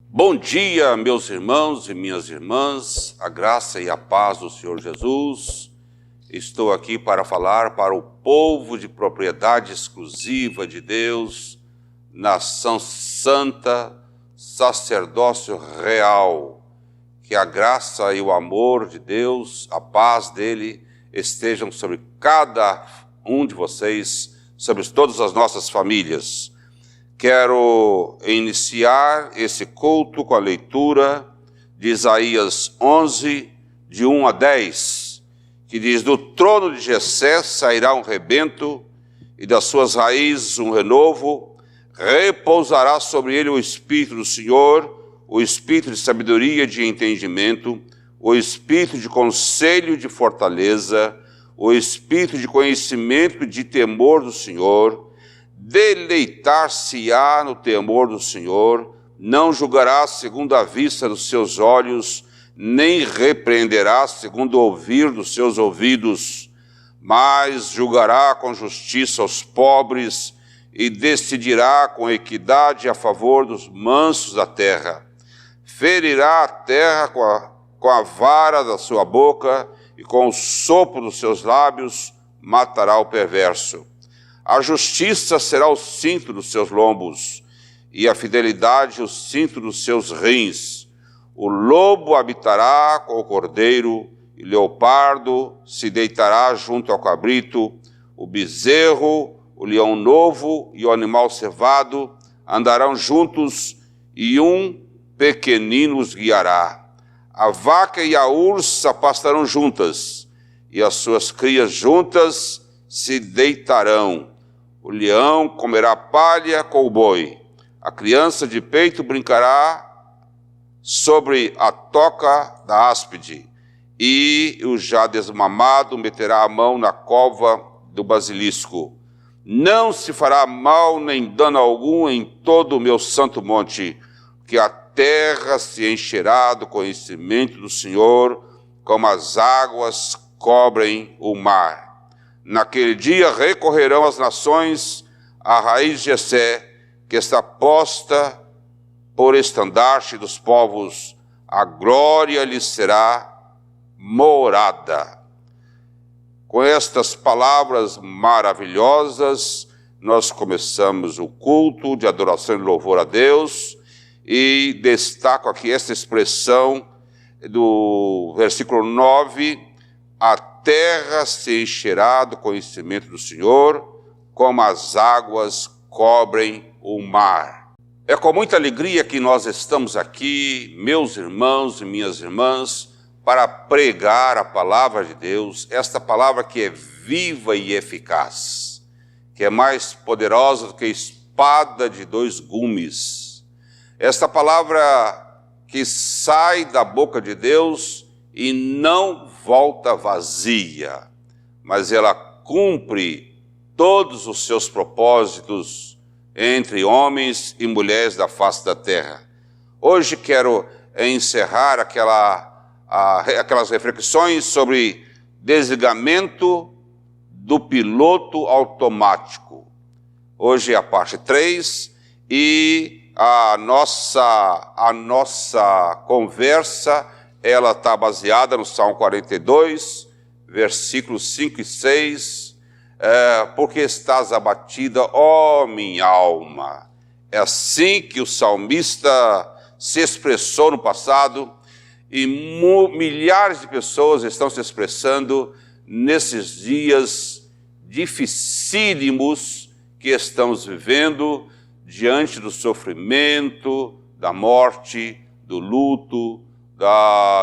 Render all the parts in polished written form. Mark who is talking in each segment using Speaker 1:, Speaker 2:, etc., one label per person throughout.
Speaker 1: Bom dia, meus irmãos e minhas irmãs, a graça e a paz do Senhor Jesus. Estou aqui para falar para o povo de propriedade exclusiva de Deus, nação santa, sacerdócio real. Que a graça e o amor de Deus, a paz dele, estejam sobre cada um de vocês, sobre todas as nossas famílias. Quero iniciar esse culto com a leitura de Isaías 11, de 1 a 10, que diz: do trono de Jessé sairá um rebento, e das suas raízes um renovo, repousará sobre ele o Espírito do Senhor, o Espírito de sabedoria e de entendimento, o Espírito de conselho e de fortaleza, o Espírito de conhecimento e de temor do Senhor. Deleitar-se-á no temor do Senhor, não julgará segundo a vista dos seus olhos, nem repreenderá segundo o ouvir dos seus ouvidos, mas julgará com justiça os pobres e decidirá com equidade a favor dos mansos da terra. Ferirá a terra com a vara da sua boca e com o sopro dos seus lábios matará o perverso. A justiça será o cinto dos seus lombos, e a fidelidade o cinto dos seus rins. O lobo habitará com o cordeiro, e o leopardo se deitará junto ao cabrito. O bezerro, o leão novo e o animal cevado andarão juntos, e um pequenino os guiará. A vaca e a ursa pastarão juntas, e as suas crias juntas se deitarão. O leão comerá palha com o boi, a criança de peito brincará sobre a toca da áspide, e o já desmamado meterá a mão na cova do basilisco. Não se fará mal nem dano algum em todo o meu santo monte, que a terra se encherá do conhecimento do Senhor, como as águas cobrem o mar. Naquele dia recorrerão as nações à raiz de Jessé, que está posta por estandarte dos povos, a glória lhe será morada. Com estas palavras maravilhosas, nós começamos o culto de adoração e louvor a Deus, e destaco aqui esta expressão do versículo 9, a terra se encherá do conhecimento do Senhor, como as águas cobrem o mar. É com muita alegria que nós estamos aqui, meus irmãos e minhas irmãs, para pregar a palavra de Deus, esta palavra que é viva e eficaz, que é mais poderosa do que espada de dois gumes. Esta palavra que sai da boca de Deus e não volta vazia, mas ela cumpre todos os seus propósitos entre homens e mulheres da face da terra. Hoje quero encerrar aquelas reflexões sobre desligamento do piloto automático. Hoje é a parte 3 e a nossa conversa ela está baseada no Salmo 42, versículos 5 e 6, porque estás abatida, ó minha alma. É assim que o salmista se expressou no passado, e milhares de pessoas estão se expressando nesses dias dificílimos que estamos vivendo, diante do sofrimento, da morte, do luto,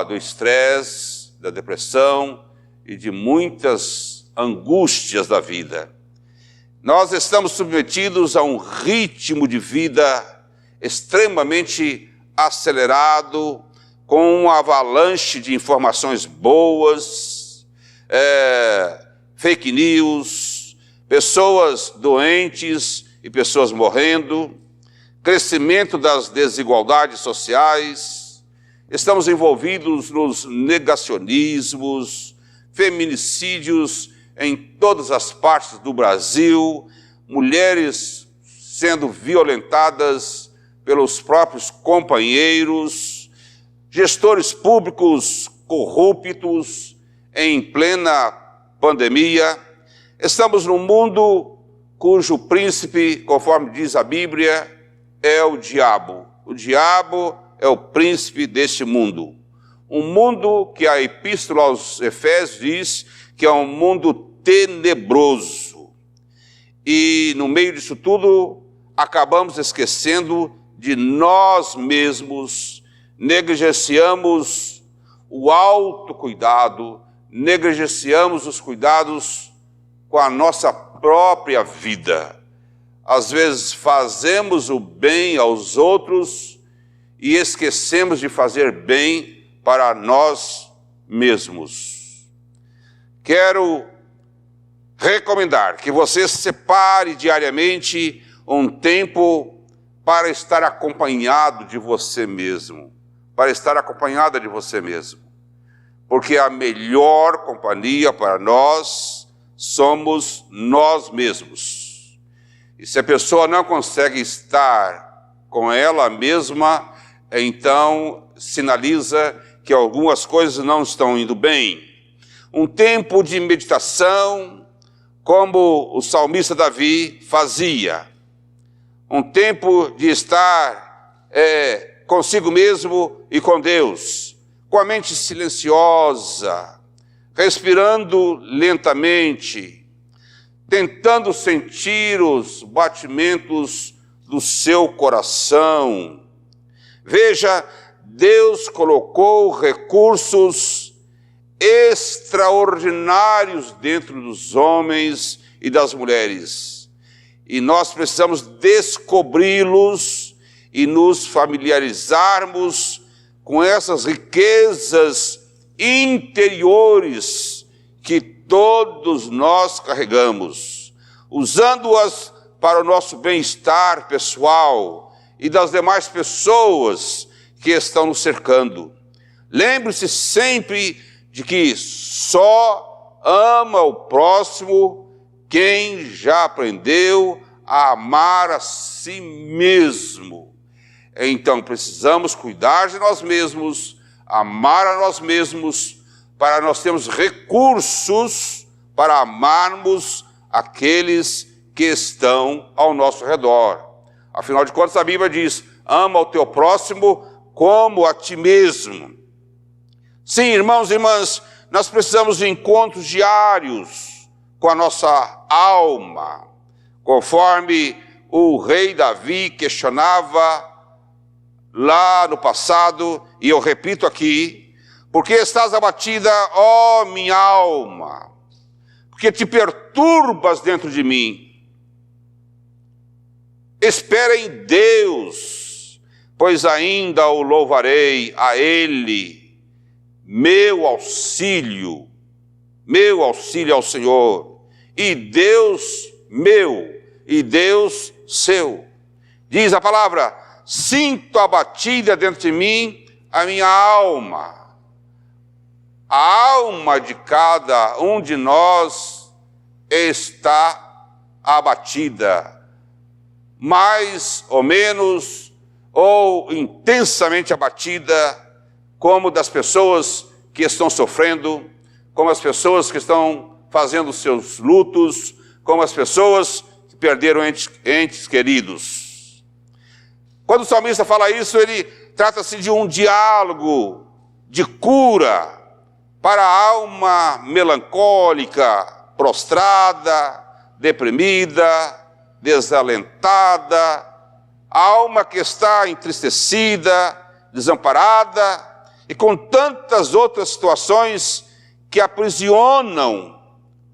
Speaker 1: do estresse, da depressão e de muitas angústias da vida. Nós estamos submetidos a um ritmo de vida extremamente acelerado, com uma avalanche de informações boas, fake news, pessoas doentes e pessoas morrendo, crescimento das desigualdades sociais. Estamos envolvidos nos negacionismos, feminicídios em todas as partes do Brasil, mulheres sendo violentadas pelos próprios companheiros, gestores públicos corruptos em plena pandemia. Estamos num mundo cujo príncipe, conforme diz a Bíblia, é o diabo. O diabo é o príncipe deste mundo. Um mundo que a Epístola aos Efésios diz que é um mundo tenebroso. E no meio disso tudo, acabamos esquecendo de nós mesmos, negligenciamos o autocuidado, negligenciamos os cuidados com a nossa própria vida. Às vezes fazemos o bem aos outros e esquecemos de fazer bem para nós mesmos. Quero recomendar que você separe diariamente um tempo para estar acompanhado de você mesmo, para estar acompanhada de você mesmo, porque a melhor companhia para nós somos nós mesmos. E se a pessoa não consegue estar com ela mesma, então sinaliza que algumas coisas não estão indo bem. Um tempo de meditação, como o salmista Davi fazia. Um tempo de estar consigo mesmo e com Deus, com a mente silenciosa, respirando lentamente, tentando sentir os batimentos do seu coração. Veja, Deus colocou recursos extraordinários dentro dos homens e das mulheres. E nós precisamos descobri-los e nos familiarizarmos com essas riquezas interiores que todos nós carregamos, usando-as para o nosso bem-estar pessoal e das demais pessoas que estão nos cercando. Lembre-se sempre de que só ama o próximo quem já aprendeu a amar a si mesmo. Então precisamos cuidar de nós mesmos, amar a nós mesmos, para nós termos recursos para amarmos aqueles que estão ao nosso redor. Afinal de contas, a Bíblia diz: ama o teu próximo como a ti mesmo. Sim, irmãos e irmãs, nós precisamos de encontros diários com a nossa alma, conforme o rei Davi questionava lá no passado, e eu repito aqui: porque estás abatida, ó minha alma, porque te perturbas dentro de mim. Espera em Deus, pois ainda o louvarei a Ele, meu auxílio ao Senhor, e Deus meu, e Deus seu. Diz a palavra: sinto abatida dentro de mim a minha alma. A alma de cada um de nós está abatida, mais ou menos, ou intensamente abatida, como das pessoas que estão sofrendo, como as pessoas que estão fazendo seus lutos, como as pessoas que perderam entes queridos. Quando o salmista fala isso, ele trata-se de um diálogo de cura para a alma melancólica, prostrada, deprimida, desalentada, a alma que está entristecida, desamparada, e com tantas outras situações que aprisionam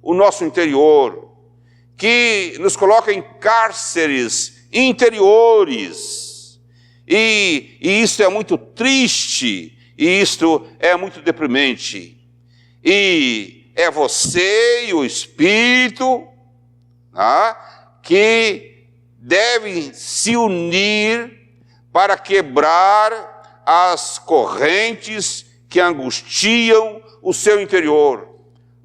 Speaker 1: o nosso interior, que nos colocam em cárceres interiores. E isso é muito triste, e isto é muito deprimente. E é você e o Espírito que devem se unir para quebrar as correntes que angustiam o seu interior.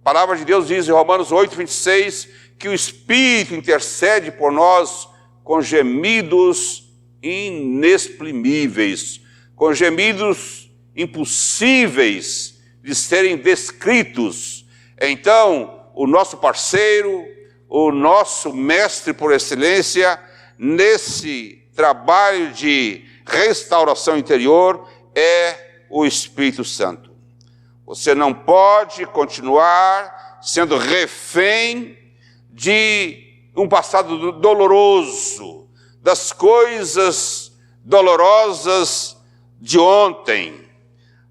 Speaker 1: A palavra de Deus diz em Romanos 8:26 que o Espírito intercede por nós com gemidos inexprimíveis, com gemidos impossíveis de serem descritos. Então, o nosso parceiro, o nosso mestre por excelência, nesse trabalho de restauração interior, é o Espírito Santo. Você não pode continuar sendo refém de um passado doloroso, das coisas dolorosas de ontem.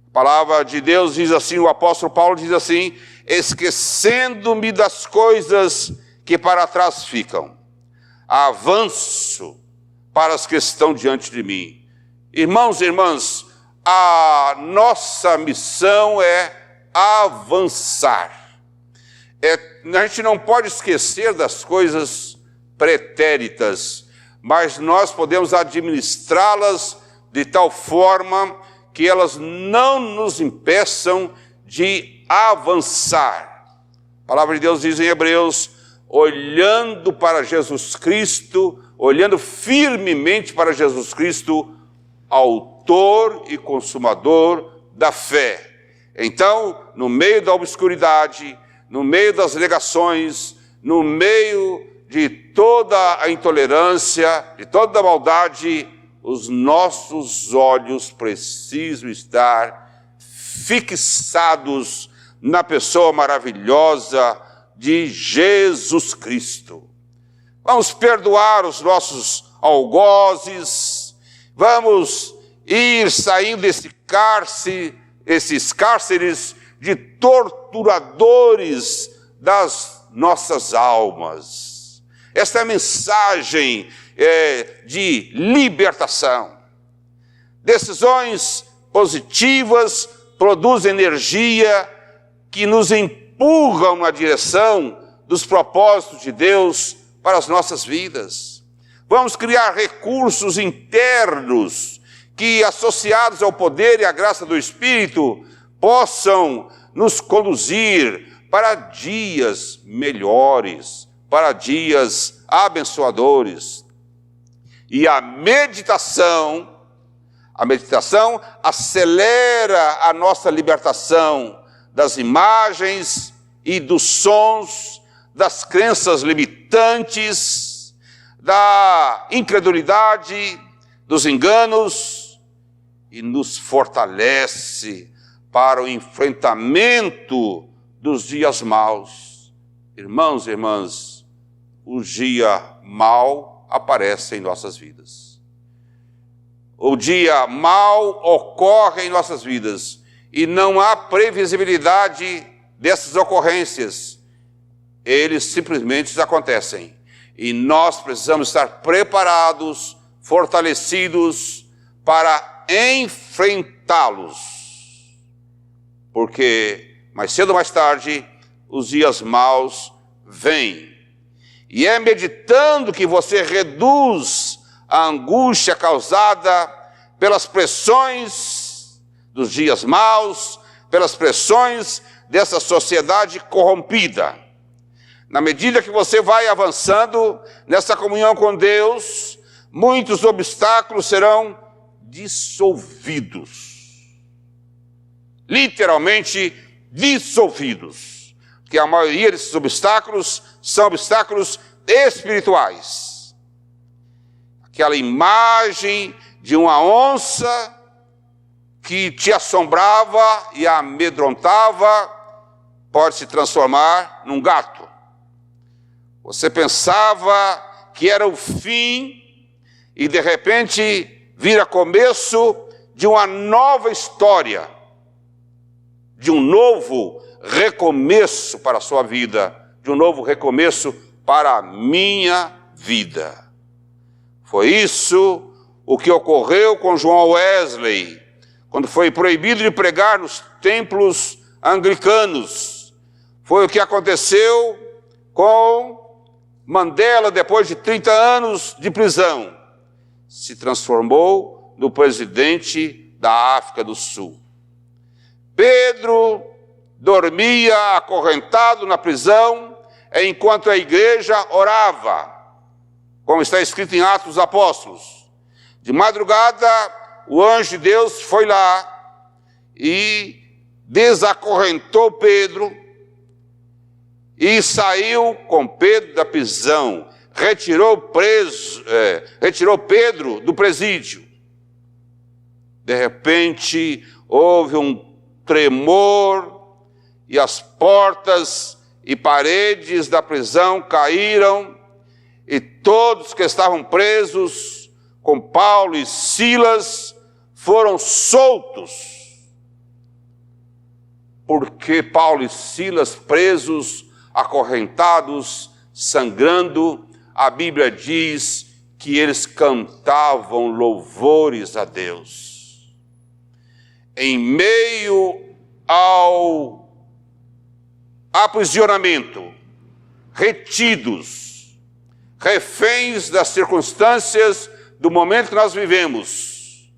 Speaker 1: A palavra de Deus diz assim, o apóstolo Paulo diz assim: esquecendo-me das coisas que para trás ficam, avanço para as que estão diante de mim. Irmãos e irmãs, a nossa missão é avançar. A gente não pode esquecer das coisas pretéritas, mas nós podemos administrá-las de tal forma que elas não nos impeçam de avançar. A palavra de Deus diz em Hebreus: olhando para Jesus Cristo, olhando firmemente para Jesus Cristo, autor e consumador da fé. Então, no meio da obscuridade, no meio das negações, no meio de toda a intolerância, de toda a maldade, os nossos olhos precisam estar fixados na pessoa maravilhosa de Jesus Cristo. Vamos perdoar os nossos algozes, vamos ir saindo esses cárceres de torturadores das nossas almas. Esta é a mensagem de libertação. Decisões positivas produzem energia que nos empurram na direção dos propósitos de Deus para as nossas vidas. Vamos criar recursos internos que, associados ao poder e à graça do Espírito, possam nos conduzir para dias melhores, para dias abençoadores. E a meditação acelera a nossa libertação das imagens e dos sons, das crenças limitantes, da incredulidade, dos enganos, e nos fortalece para o enfrentamento dos dias maus. Irmãos e irmãs, o dia mau aparece em nossas vidas. O dia mau ocorre em nossas vidas e não há previsibilidade dessas ocorrências. Eles simplesmente acontecem e nós precisamos estar preparados, fortalecidos para enfrentá-los, porque mais cedo ou mais tarde os dias maus vêm. E é meditando que você reduz a angústia causada pelas pressões dos dias maus, pelas pressões dessa sociedade corrompida. Na medida que você vai avançando nessa comunhão com Deus, muitos obstáculos serão dissolvidos. Literalmente dissolvidos. Porque a maioria desses obstáculos são obstáculos espirituais. Aquela imagem de uma onça que te assombrava e amedrontava pode se transformar num gato. Você pensava que era o fim e de repente vira começo de uma nova história, de um novo recomeço para a sua vida, de um novo recomeço para a minha vida. Foi isso o que ocorreu com João Wesley, quando foi proibido de pregar nos templos anglicanos. Foi o que aconteceu com Mandela depois de 30 anos de prisão. Se transformou no presidente da África do Sul. Pedro dormia acorrentado na prisão enquanto a igreja orava, como está escrito em Atos dos Apóstolos. De madrugada, o anjo de Deus foi lá e desacorrentou Pedro e saiu com Pedro da prisão, retirou Pedro do presídio. De repente, houve um tremor e as portas e paredes da prisão caíram e todos que estavam presos com Paulo e Silas foram soltos. Porque Paulo e Silas presos, acorrentados, sangrando, a Bíblia diz que eles cantavam louvores a Deus. Em meio ao aprisionamento, retidos, reféns das circunstâncias do momento que nós vivemos,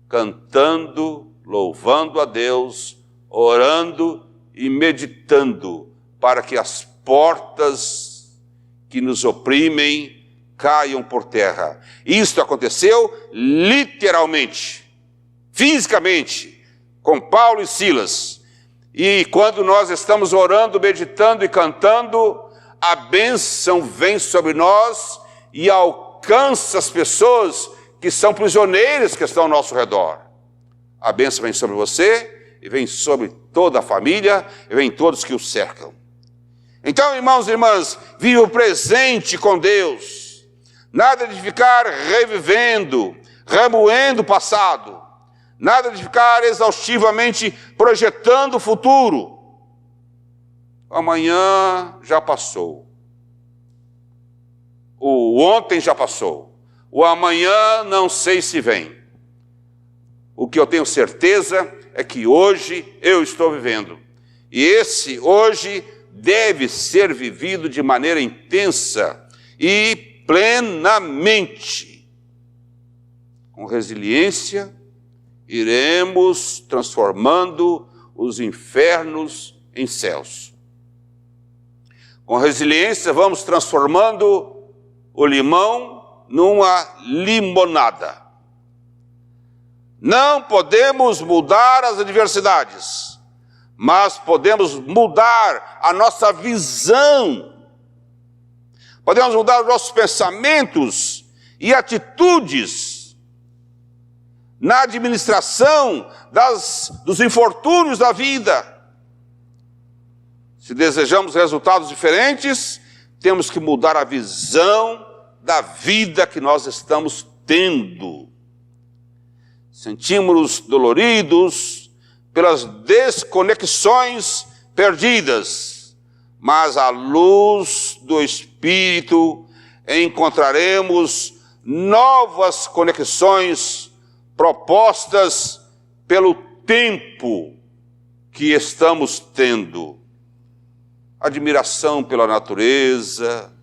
Speaker 1: cantando, louvando a Deus, orando e meditando para que as portas que nos oprimem caiam por terra. Isto aconteceu literalmente, fisicamente, com Paulo e Silas. E quando nós estamos orando, meditando e cantando, a bênção vem sobre nós e alcança as pessoas que são prisioneiras que estão ao nosso redor. A bênção vem sobre você e vem sobre toda a família e vem todos que o cercam. Então, irmãos e irmãs, viva o presente com Deus. Nada de ficar revivendo, remoendo o passado. Nada de ficar exaustivamente projetando o futuro. Amanhã já passou. O ontem já passou. O amanhã não sei se vem. O que eu tenho certeza é que hoje eu estou vivendo. E esse hoje deve ser vivido de maneira intensa e plenamente. Com resiliência, iremos transformando os infernos em céus. Com resiliência, vamos transformando o limão numa limonada. Não podemos mudar as adversidades, mas podemos mudar a nossa visão. Podemos mudar os nossos pensamentos e atitudes na administração dos infortúnios da vida. Se desejamos resultados diferentes, temos que mudar a visão da vida que nós estamos tendo. Sentimos-nos doloridos pelas desconexões perdidas, mas à luz do Espírito encontraremos novas conexões propostas pelo tempo que estamos tendo. Admiração pela natureza,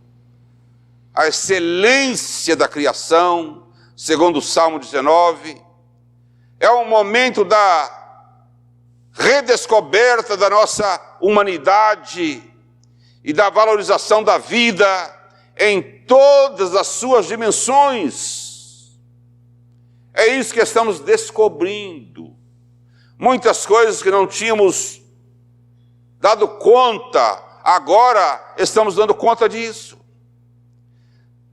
Speaker 1: a excelência da criação, segundo o Salmo 19, é um momento da redescoberta da nossa humanidade e da valorização da vida em todas as suas dimensões. É isso que estamos descobrindo. Muitas coisas que não tínhamos dado conta, agora estamos dando conta disso.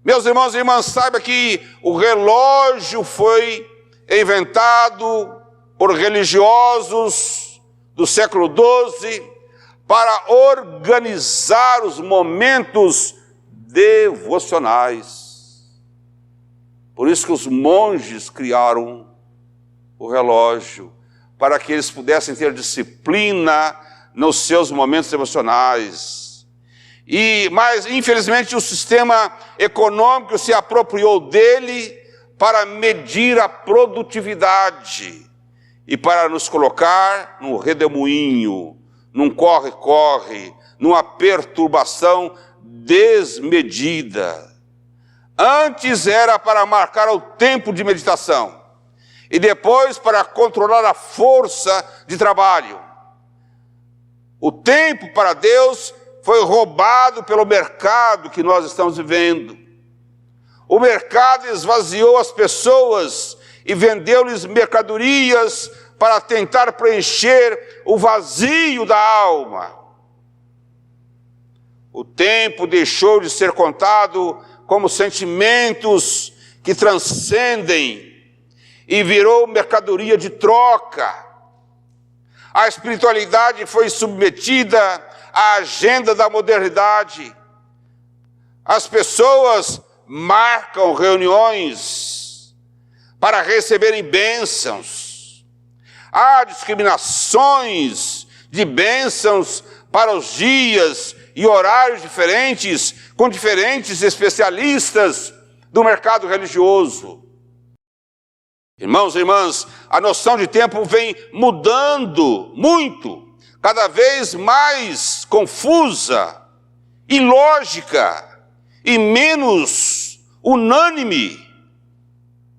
Speaker 1: Meus irmãos e irmãs, saiba que o relógio foi inventado por religiosos do século XII para organizar os momentos devocionais. Por isso que os monges criaram o relógio, para que eles pudessem ter disciplina nos seus momentos devocionais. Mas, infelizmente, o sistema econômico se apropriou dele para medir a produtividade e para nos colocar num redemoinho, num corre-corre, numa perturbação desmedida. Antes era para marcar o tempo de meditação e depois para controlar a força de trabalho. O tempo para Deus foi roubado pelo mercado que nós estamos vivendo. O mercado esvaziou as pessoas e vendeu-lhes mercadorias para tentar preencher o vazio da alma. O tempo deixou de ser contado como sentimentos que transcendem e virou mercadoria de troca. A espiritualidade foi submetida à agenda da modernidade. As pessoas marcam reuniões para receberem bênçãos. Há discriminações de bênçãos para os dias e horários diferentes, com diferentes especialistas do mercado religioso. Irmãos e irmãs, a noção de tempo vem mudando muito, cada vez mais confusa, ilógica e menos unânime.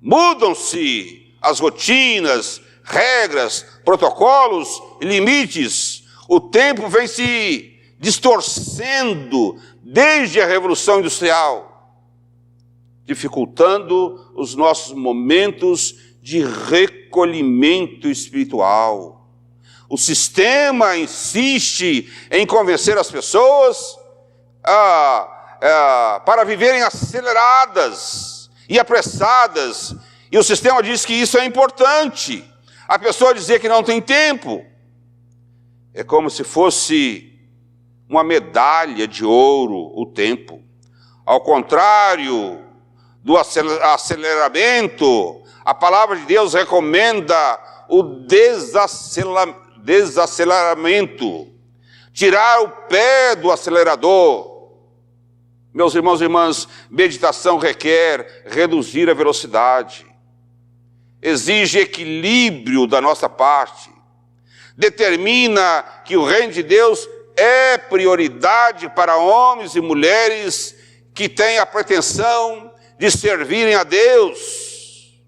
Speaker 1: Mudam-se as rotinas, regras, protocolos e limites. O tempo vem se distorcendo desde a Revolução Industrial, dificultando os nossos momentos de recolhimento espiritual. O sistema insiste em convencer as pessoas para viverem aceleradas e apressadas, e o sistema diz que isso é importante. A pessoa dizer que não tem tempo é como se fosse uma medalha de ouro o tempo. Ao contrário do aceleramento, a palavra de Deus recomenda o desaceleramento, tirar o pé do acelerador. Meus irmãos e irmãs, meditação requer reduzir a velocidade, exige equilíbrio da nossa parte, determina que o reino de Deus é prioridade para homens e mulheres que têm a pretensão de servirem a Deus,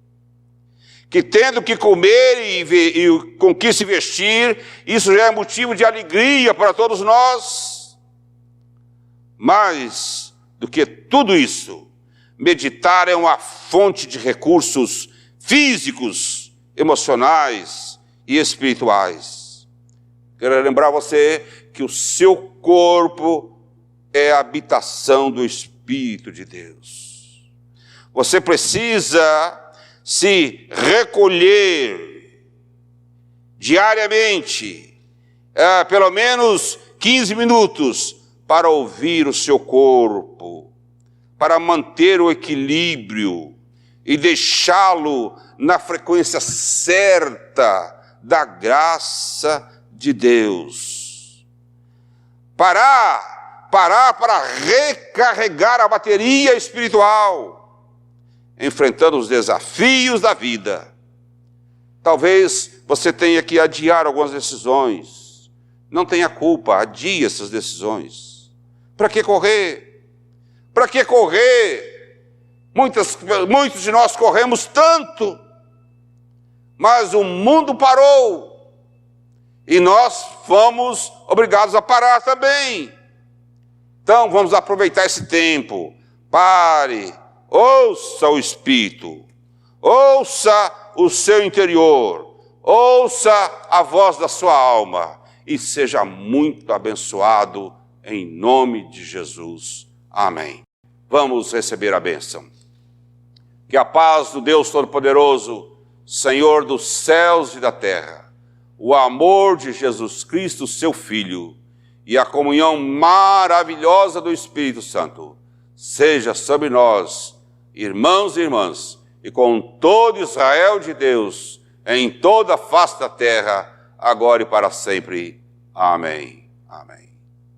Speaker 1: que tendo que comer e com que se vestir, isso já é motivo de alegria para todos nós. Mais do que tudo isso, meditar é uma fonte de recursos físicos, emocionais e espirituais. Quero lembrar você que o seu corpo é a habitação do Espírito de Deus. Você precisa se recolher diariamente, pelo menos 15 minutos, para ouvir o seu corpo, para manter o equilíbrio e deixá-lo na frequência certa da graça de Deus. Parar para recarregar a bateria espiritual, enfrentando os desafios da vida. Talvez você tenha que adiar algumas decisões. Não tenha culpa, adie essas decisões. Para que correr? Para que correr? Muitos de nós corremos tanto, mas o mundo parou e nós fomos obrigados a parar também. Então vamos aproveitar esse tempo. Pare, ouça o Espírito, ouça o seu interior, ouça a voz da sua alma e seja muito abençoado em nome de Jesus. Amém. Vamos receber a bênção. Que a paz do Deus Todo-Poderoso, Senhor dos céus e da terra, o amor de Jesus Cristo, seu Filho, e a comunhão maravilhosa do Espírito Santo, seja sobre nós, irmãos e irmãs, e com todo Israel de Deus, em toda a face da terra, agora e para sempre. Amém. Amém.